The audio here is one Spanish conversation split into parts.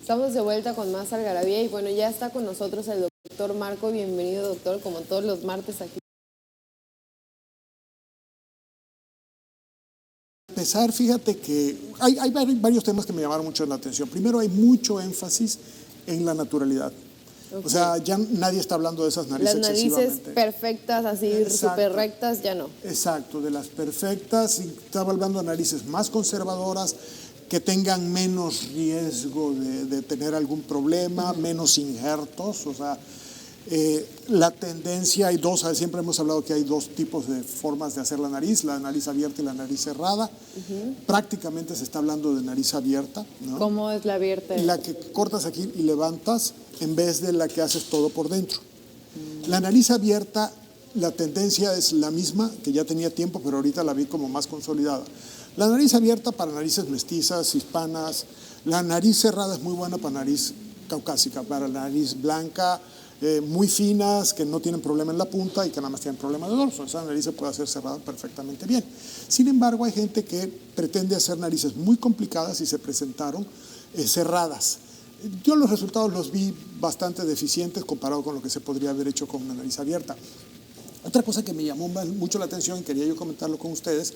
Estamos de vuelta con más Algarabía y bueno, ya está con nosotros el doctor Marco. Bienvenido, doctor, como todos los martes aquí. Empezar, fíjate que hay varios temas que me llamaron mucho la atención. Primero, hay mucho énfasis en la naturalidad. Okay. O sea, ya nadie está hablando de esas narices excesivamente. Las narices perfectas, así súper rectas, ya no. Exacto, de las perfectas, y estaba hablando de narices más conservadoras, que tengan menos riesgo de tener algún problema, menos injertos, o sea, la tendencia, hay dos, siempre hemos hablado que hay dos tipos de formas de hacer la nariz abierta y la nariz cerrada. Prácticamente se está hablando de nariz abierta, ¿no? ¿Cómo es la abierta? La que cortas aquí y levantas en vez de la que haces todo por dentro. La nariz abierta, la tendencia es la misma, que ya tenía tiempo, pero ahorita la vi como más consolidada. La nariz abierta para narices mestizas, hispanas. La nariz cerrada es muy buena para nariz caucásica, para nariz blanca, muy finas, que no tienen problema en la punta y que nada más tienen problema de dorso. Esa nariz se puede hacer cerrada perfectamente bien. Sin embargo, hay gente que pretende hacer narices muy complicadas y se presentaron cerradas. Yo los resultados los vi bastante deficientes comparado con lo que se podría haber hecho con una nariz abierta. Otra cosa que me llamó mucho la atención, y quería yo comentarlo con ustedes,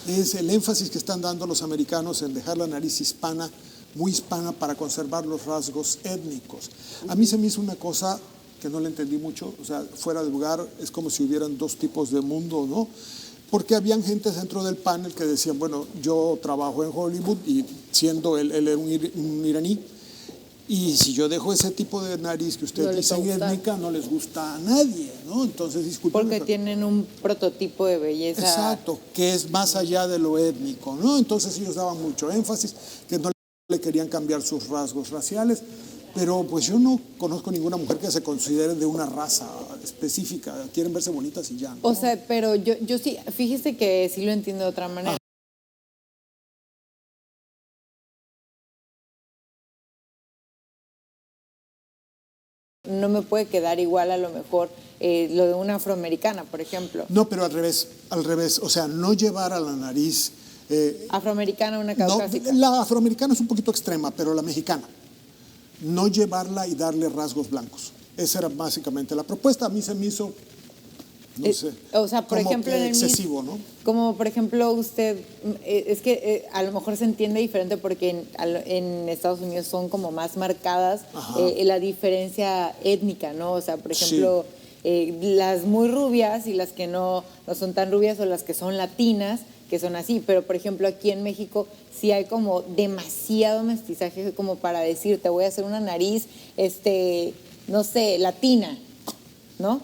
es el énfasis que están dando los americanos en dejar la nariz hispana, muy hispana, para conservar los rasgos étnicos. A mí se me hizo una cosa que no le entendí mucho, o sea, fuera de lugar, es como si hubieran dos tipos de mundo, ¿no? Porque habían gente dentro del panel que decían, bueno, yo trabajo en Hollywood y siendo él era un iraní, y si yo dejo ese tipo de nariz que ustedes dicen étnica, no les gusta a nadie, ¿no? Entonces, disculpen. Porque tienen un prototipo de belleza. Exacto, que es más allá de lo étnico, ¿no? Entonces ellos daban mucho énfasis, que no le querían cambiar sus rasgos raciales, pero pues yo no conozco ninguna mujer que se considere de una raza específica, quieren verse bonitas y ya, ¿no? O sea, pero yo sí, fíjese que sí lo entiendo de otra manera. No me puede quedar igual a lo mejor lo de una afroamericana, por ejemplo. No, pero al revés, o sea, no llevar a la nariz... afroamericana, una caucásica. No, la afroamericana es un poquito extrema, pero la mexicana, no llevarla y darle rasgos blancos. Esa era básicamente la propuesta. A mí se me hizo, no sé, o sea, por como ejemplo, que excesivo, ¿no? Como por ejemplo usted, es que a lo mejor se entiende diferente porque en Estados Unidos son como más marcadas la diferencia étnica, ¿no? O sea, por ejemplo, las muy rubias y las que no son tan rubias, o las que son latinas, que son así, pero por ejemplo aquí en México sí hay como demasiado mestizaje como para decir, te voy a hacer una nariz, no sé, latina, ¿no?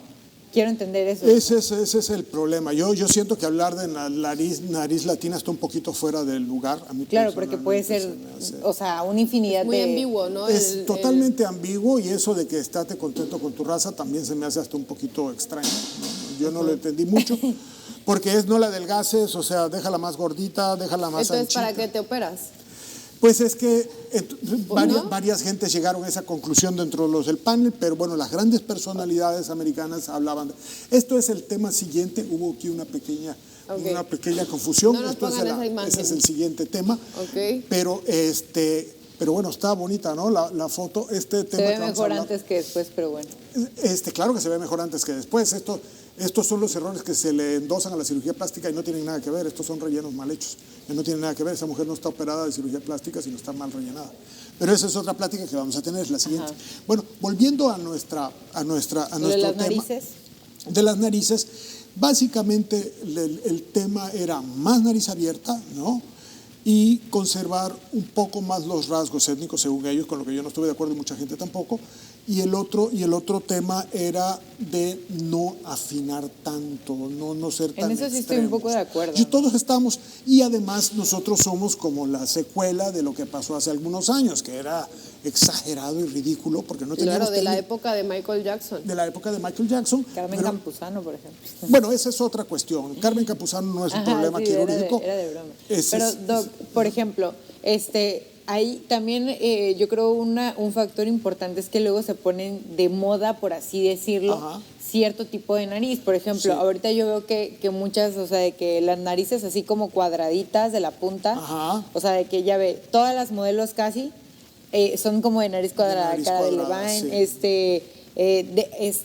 Quiero entender eso. Ese es el problema. Yo siento que hablar de nariz latina está un poquito fuera del lugar. A mí claro, porque puede ser, o sea, una infinidad es muy ambiguo, ¿no? Es totalmente ambiguo, y eso de que estate contento con tu raza también se me hace hasta un poquito extraño, ¿no? Yo no lo entendí mucho, porque no la adelgaces, o sea, déjala más gordita, déjala más anchita. Entonces, ¿para qué te operas? Pues es que varias gentes llegaron a esa conclusión dentro de los del panel, pero bueno, las grandes personalidades americanas hablaban de... Esto es el tema siguiente, hubo aquí una pequeña confusión. No nos pongan esa imagen. Ese es el siguiente tema. Okay. Pero bueno, está bonita, ¿no? La foto, tema se ve mejor antes que después, pero bueno. Claro que se ve mejor antes que después. Estos son los errores que se le endosan a la cirugía plástica y no tienen nada que ver. Estos son rellenos mal hechos. No tienen nada que ver. Esa mujer no está operada de cirugía plástica, sino está mal rellenada. Pero esa es otra plática que vamos a tener, la siguiente. Ajá. Bueno, volviendo a nuestro tema. ¿Narices? De las narices, básicamente el tema era más nariz abierta, ¿no? Y conservar un poco más los rasgos étnicos, según ellos, con lo que yo no estuve de acuerdo y mucha gente tampoco. Y el otro tema era de no afinar tanto, no ser tan en eso sí extremos. Estoy un poco de acuerdo. Y todos estamos, y además nosotros somos como la secuela de lo que pasó hace algunos años, que era exagerado y ridículo, porque no teníamos... Claro, de la época de Michael Jackson. De la época de Michael Jackson. Carmen Campuzano, por ejemplo. Bueno, esa es otra cuestión. Carmen Campuzano no es un problema quirúrgico. Era de broma. Pero, Doc, por ejemplo, hay también, yo creo, un factor importante es que luego se ponen de moda, por así decirlo, cierto tipo de nariz. Por ejemplo, ahorita yo veo que muchas, o sea, de que las narices así como cuadraditas de la punta, o sea, de que ya ve, todas las modelos casi son como de nariz cuadrada, nariz cara cuadrada, de Levine, sí.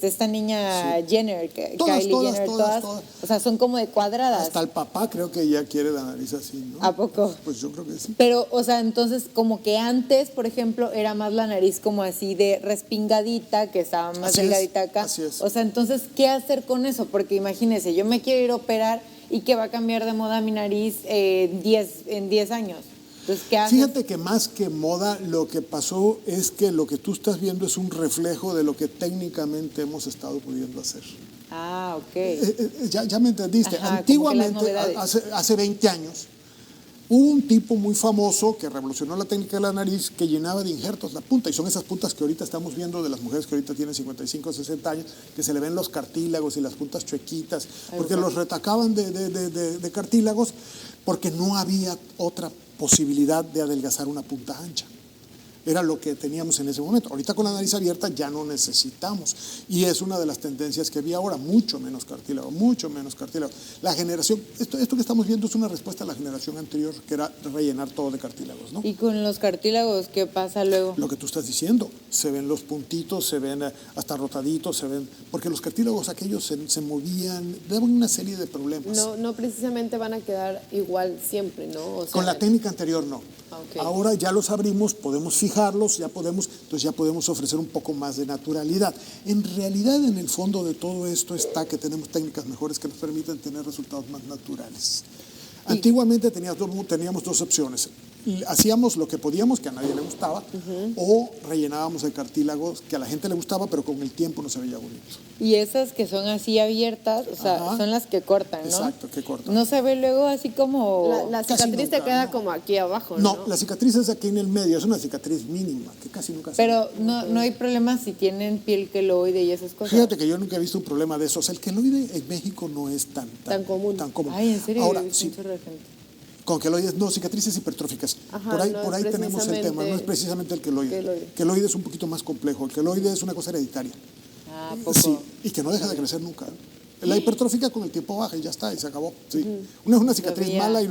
esta niña Jenner, Todas, Kylie todas, Jenner, todas. o sea, son como de cuadradas. Hasta el papá creo que ya quiere la nariz así, ¿no? ¿A poco? Pues yo creo que sí. Pero, o sea, entonces como que antes, por ejemplo, era más la nariz como así de respingadita, que estaba más Así delgadita es, acá. así es. O sea, entonces, ¿qué hacer con eso? Porque imagínese, yo me quiero ir a operar y que va a cambiar de moda mi nariz en 10 años. Entonces, ¿qué haces? Fíjate que más que moda, lo que pasó es que lo que tú estás viendo es un reflejo de lo que técnicamente hemos estado pudiendo hacer. Ah, ok. Ya me entendiste. Ajá, Antiguamente, como que las novedades. hace 20 años, hubo un tipo muy famoso que revolucionó la técnica de la nariz, que llenaba de injertos la punta, y son esas puntas que ahorita estamos viendo de las mujeres que ahorita tienen 55 o 60 años, que se le ven los cartílagos y las puntas chuequitas, porque los retacaban de cartílagos, porque no había otra posibilidad de adelgazar una punta ancha. Era lo que teníamos en ese momento. Ahorita con la nariz abierta ya no necesitamos. Y es una de las tendencias que había ahora, mucho menos cartílago, mucho menos cartílago. La generación, esto que estamos viendo es una respuesta a la generación anterior, que era rellenar todo de cartílagos, ¿no? ¿Y con los cartílagos qué pasa luego? Lo que tú estás diciendo, se ven los puntitos, se ven hasta rotaditos, se ven, porque los cartílagos aquellos se movían, daban una serie de problemas. No precisamente van a quedar igual siempre, ¿no? O sea, Con la técnica anterior no. Okay. Ahora ya los abrimos, podemos fijarlos, entonces ya podemos ofrecer un poco más de naturalidad. En realidad, en el fondo de todo esto está que tenemos técnicas mejores que nos permiten tener resultados más naturales. Antiguamente teníamos dos opciones. Hacíamos lo que podíamos, que a nadie le gustaba, o rellenábamos el cartílago, que a la gente le gustaba, pero con el tiempo no se veía bonito. Y esas que son así abiertas, o sea, Ajá. son las que cortan, ¿no? Exacto, que cortan. No se ve luego así como... La Casi cicatriz te nunca, queda ¿no? como aquí abajo, ¿no? No, la cicatriz es aquí en el medio, es una cicatriz mínima, que casi nunca se ve. Pero no hay problema si tienen piel queloide y esas cosas. Fíjate que yo nunca he visto un problema de esos. El queloide en México no es tan común. Ay, ¿en serio? Ahora, He visto sí, un chorro de gente. con queloides, no, cicatrices hipertróficas. Ajá, por ahí, no por es ahí tenemos el tema, no es precisamente el queloide. queloide. Queloide es un poquito más complejo. El queloide es una cosa hereditaria. Ah, ¿a poco? Sí, y que no deja de crecer nunca. La hipertrófica con el tiempo baja y ya está, y se acabó. Sí. Una es una cicatriz Sabía. mala y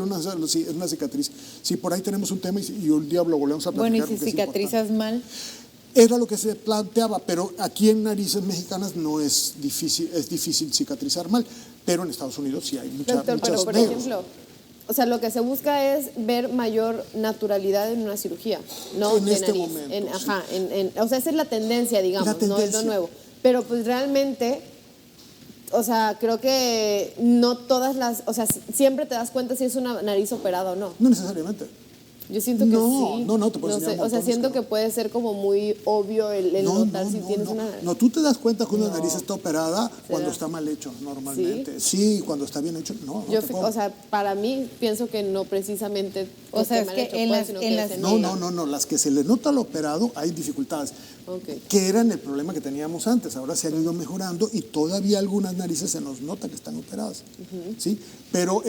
sí, es una cicatriz. Sí, por ahí tenemos un tema y un día lo volvemos a platicar. Bueno, y si porque es cicatrizas mal, era lo que se planteaba, pero aquí en narices mexicanas no es difícil cicatrizar mal, pero en Estados Unidos sí hay Doctor, pero muchas por negros. ejemplo, o sea, lo que se busca es ver mayor naturalidad en una cirugía, no En de este nariz. momento, sí. Ajá, o sea, esa es la tendencia, digamos, La no es lo tendencia. nuevo. Pero pues realmente, o sea, creo que no todas las, o sea, siempre te das cuenta si es una nariz operada o no. No necesariamente. Yo siento que No, sí. no, te puedo sé, enseñar o sea, montones siento que que puede ser como muy obvio el notar si tienes una... No, tú te das cuenta que una nariz está operada cuando está mal hecho, normalmente. Sí, cuando está bien hecho, no. O sea, para mí pienso que no precisamente O sea, esté es mal que hecho, en pues, las- sino en que las- se No, niega. las que se le nota al operado hay dificultades, Ok. que eran el problema que teníamos antes, ahora se han ido mejorando y todavía algunas narices se nos nota que están operadas, ¿sí? Pero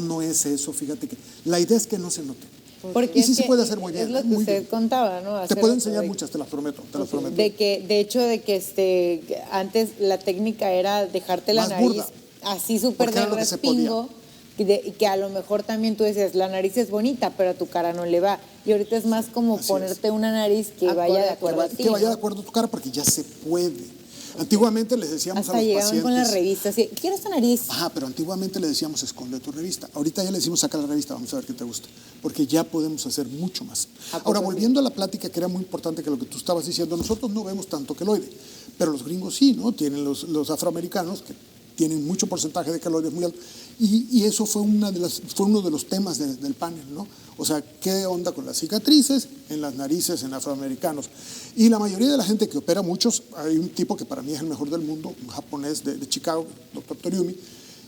no es eso, fíjate que la idea es que no se note. porque Y sí es se que puede hacer muy bien, es lo que muy usted bien. contaba, ¿no? Te Hace puedo rato enseñar de- muchas, te las prometo, te las prometo. de hecho de que antes la técnica era dejarte la Más nariz burda. así súper Porque de era lo que se respingo y que a lo mejor también tú decías la nariz es bonita pero a tu cara no le va y ahorita es más como Así ponerte una nariz que vaya de acuerdo a ti, Que vaya de ¿no? acuerdo a tu cara porque ya se puede. Antiguamente les decíamos Hasta a los llegaban pacientes... con las revistas y, quiero esta nariz. Ajá, pero antiguamente le decíamos esconde tu revista. Ahorita ya le decimos saca la revista, vamos a ver qué te gusta. Porque ya podemos hacer mucho más. ¿A poco Ahora, sí? volviendo a la plática, que era muy importante que lo que tú estabas diciendo, nosotros no vemos tanto queloide, pero los gringos sí, ¿no? Tienen los afroamericanos que tienen mucho porcentaje de queloides muy alto. Y eso fue uno de los temas del panel, ¿no? O sea, ¿qué onda con las cicatrices en las narices en afroamericanos? Y la mayoría de la gente que opera muchos, hay un tipo que para mí es el mejor del mundo, un japonés de Chicago, doctor Toriumi,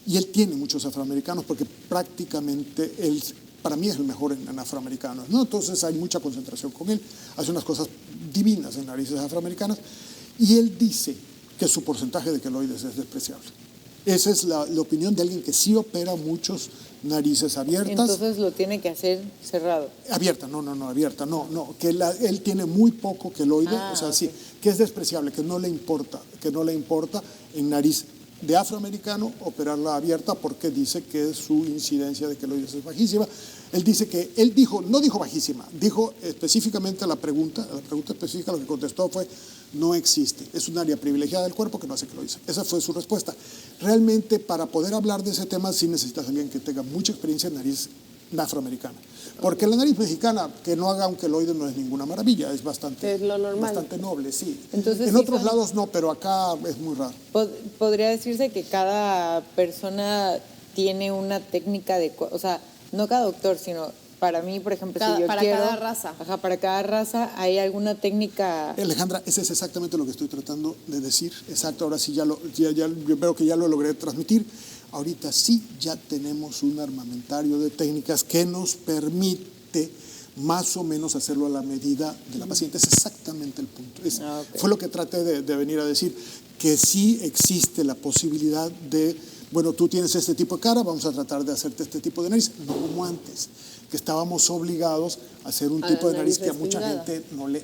y él tiene muchos afroamericanos porque prácticamente él, para mí es el mejor en afroamericanos, ¿no? Entonces hay mucha concentración con él, hace unas cosas divinas en narices afroamericanas, y él dice que su porcentaje de queloides es despreciable. Esa es la opinión de alguien que sí opera muchos narices abiertas. Entonces lo tiene que hacer cerrado. Abierta, abierta, que él tiene muy poco queloide, o sea, sí, que es despreciable, que no le importa en nariz de afroamericano operarla abierta porque dice que su incidencia de queloides es bajísima. No dijo bajísima, dijo específicamente la pregunta específica, lo que contestó fue: no existe, es un área privilegiada del cuerpo que no hace queloides. Esa fue su respuesta. Realmente, para poder hablar de ese tema, sí necesitas a alguien que tenga mucha experiencia en nariz afroamericana. Porque la nariz mexicana, que no haga un queloide, no es ninguna maravilla, es bastante, es lo normal. Bastante noble, sí. Entonces, en otros lados no, pero acá es muy raro. Podría decirse que cada persona tiene una técnica o sea, no cada doctor, sino para mí, por ejemplo, si yo para quiero... cada raza. Ajá, para cada raza hay alguna técnica... Alejandra, ese es exactamente lo que estoy tratando de decir. Exacto, ahora sí yo veo que ya lo logré transmitir. Ahorita sí ya tenemos un armamentario de técnicas que nos permite más o menos hacerlo a la medida de la paciente. Es exactamente el punto. Okay. Fue lo que traté de venir a decir, que sí existe la posibilidad de, bueno, tú tienes este tipo de cara, vamos a tratar de hacerte este tipo de nariz, no como antes, que estábamos obligados a hacer un tipo de nariz que a mucha gente no le...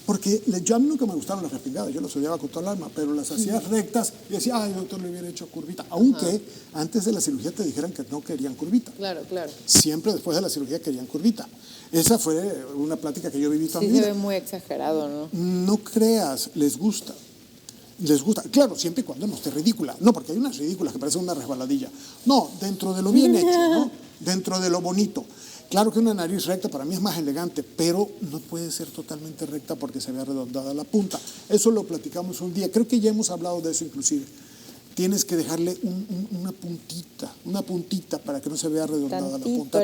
Porque a mí nunca me gustaron las respingadas, yo las odiaba con todo el alma, pero las hacía rectas y decía, ay, doctor, le hubiera hecho curvita. Aunque antes de la cirugía te dijeran que no querían curvita. Claro. Siempre después de la cirugía querían curvita. Esa fue una plática que yo viví toda mi vida. Sí, se ve muy exagerado, ¿no? No creas, les gusta. Les gusta, claro, siempre y cuando no esté ridícula. No, porque hay unas ridículas que parecen una resbaladilla. No, dentro de lo bien hecho, ¿no? Dentro de lo bonito. Claro que una nariz recta para mí es más elegante, pero no puede ser totalmente recta porque se vea redondada la punta. Eso lo platicamos un día. Creo que ya hemos hablado de eso inclusive. Tienes que dejarle una puntita para que no se vea redondada la punta.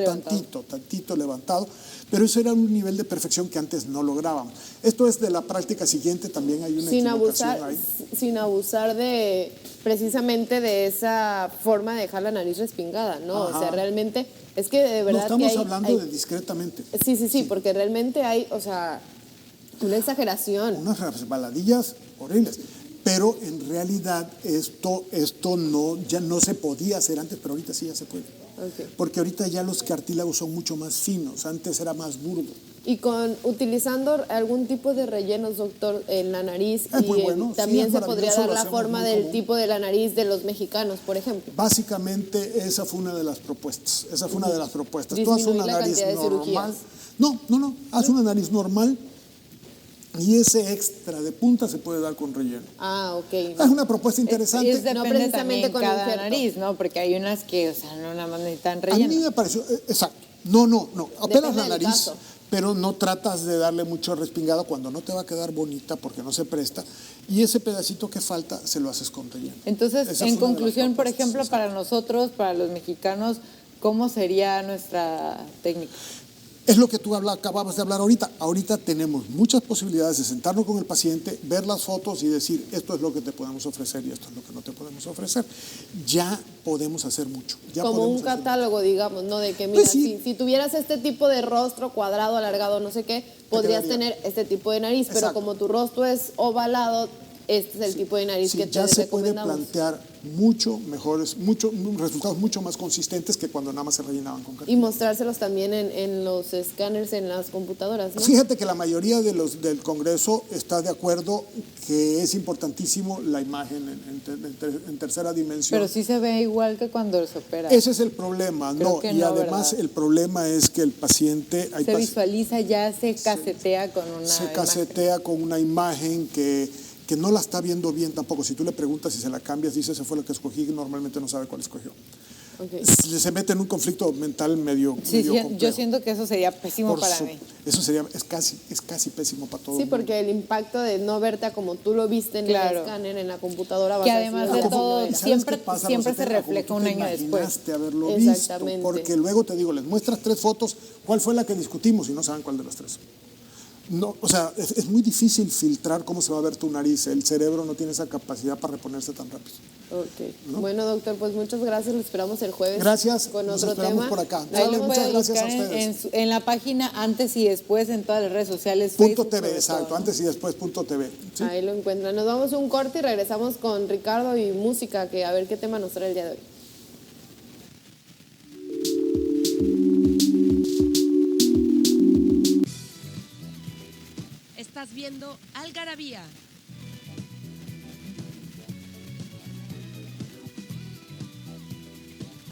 Tantito levantado. Pero eso era un nivel de perfección que antes no lográbamos. Esto es de la práctica siguiente, también hay una equivocación ahí. Sin abusar precisamente de esa forma de dejar la nariz respingada, ¿no? Ajá. O sea, realmente, es que de verdad no, estamos que hablando de discretamente. Sí, porque realmente hay, o sea, una exageración. Unas resbaladillas horribles. Pero en realidad esto ya no se podía hacer antes, pero ahorita sí ya se puede. Okay. Porque ahorita ya los cartílagos son mucho más finos, antes era más burdo. Y utilizando algún tipo de rellenos, doctor, en la nariz, muy bueno. también Sí, se podría dar la forma del común. tipo de la nariz de los mexicanos, por ejemplo. Básicamente esa fue una de las propuestas. Tú haces Disminuir una la nariz cantidad de normal. cirugías. No, haz una nariz normal. Y ese extra de punta se puede dar con relleno. Ah, ok. Es una propuesta interesante. Depende No precisamente también con cada injerto. nariz, ¿no? Porque hay unas que, o sea, no nada más necesitan A relleno. mí me pareció, exacto. No. Apenas la del nariz, caso. pero no tratas de darle mucho respingado cuando no te va a quedar bonita porque no se presta. Y ese pedacito que falta se lo haces con relleno. Entonces, Esa en fue una de las conclusión, por propuestas, ejemplo, exacto. para nosotros, para los mexicanos, ¿cómo sería nuestra técnica? Es lo que tú acababas de hablar ahorita. Ahorita tenemos muchas posibilidades de sentarnos con el paciente, ver las fotos y decir, esto es lo que te podemos ofrecer y esto es lo que no te podemos ofrecer. Ya podemos hacer mucho. Como un catálogo, digamos, ¿no? De que, mira, Pues sí. si tuvieras este tipo de rostro cuadrado, alargado, no sé qué, podrías tener este tipo de nariz. Pero Exacto. como tu rostro es ovalado, este es el tipo de nariz que te ya se puede recomendamos. plantear resultados mucho más consistentes que cuando nada más se rellenaban con Y cartílago. mostrárselos también en los escanners, en las computadoras, ¿no? Fíjate que la mayoría de los del Congreso está de acuerdo que es importantísimo la imagen en tercera dimensión. Pero sí se ve igual que cuando se opera. Ese es el problema, Creo que y no, además ¿verdad? el problema es que el paciente Se visualiza, ya se casetea con una se imagen. casetea con una imagen que no la está viendo bien tampoco. Si tú le preguntas si se la cambias, dice, esa fue la que escogí, y normalmente no sabe cuál escogió. Okay. Se mete en un conflicto mental medio Sí, complejo. yo siento que eso sería pésimo para mí. Eso es casi pésimo para todo Sí, el mundo. porque el impacto de no verte a como tú lo viste en Claro. el escáner, en la computadora, vas Que a además decir, de "Ah, todo, ¿cómo ¿Sabes siempre- qué pasa, siempre Rosita? se refleja Como un tú te año después. imaginaste haberlo Exactamente. visto, porque luego te digo, les muestras 3 fotos, ¿cuál fue la que discutimos? Y no saben cuál de las 3. No, o sea, es muy difícil filtrar cómo se va a ver tu nariz. El cerebro no tiene esa capacidad para reponerse tan rápido. Ok. ¿No? Bueno, doctor, pues muchas gracias. Lo esperamos el jueves. Gracias. Con Nos otro esperamos tema. por acá. Ahí lo Muchas pueden gracias a buscar ustedes. en la página antes y después, en todas las redes sociales. Punto Facebook, TV, sobre exacto. todo, ¿no? Antes y después punto TV. ¿sí? Ahí lo encuentran. Nos vamos a un corte y regresamos con Ricardo y música, que a ver qué tema nos trae el día de hoy. Estás viendo Algarabía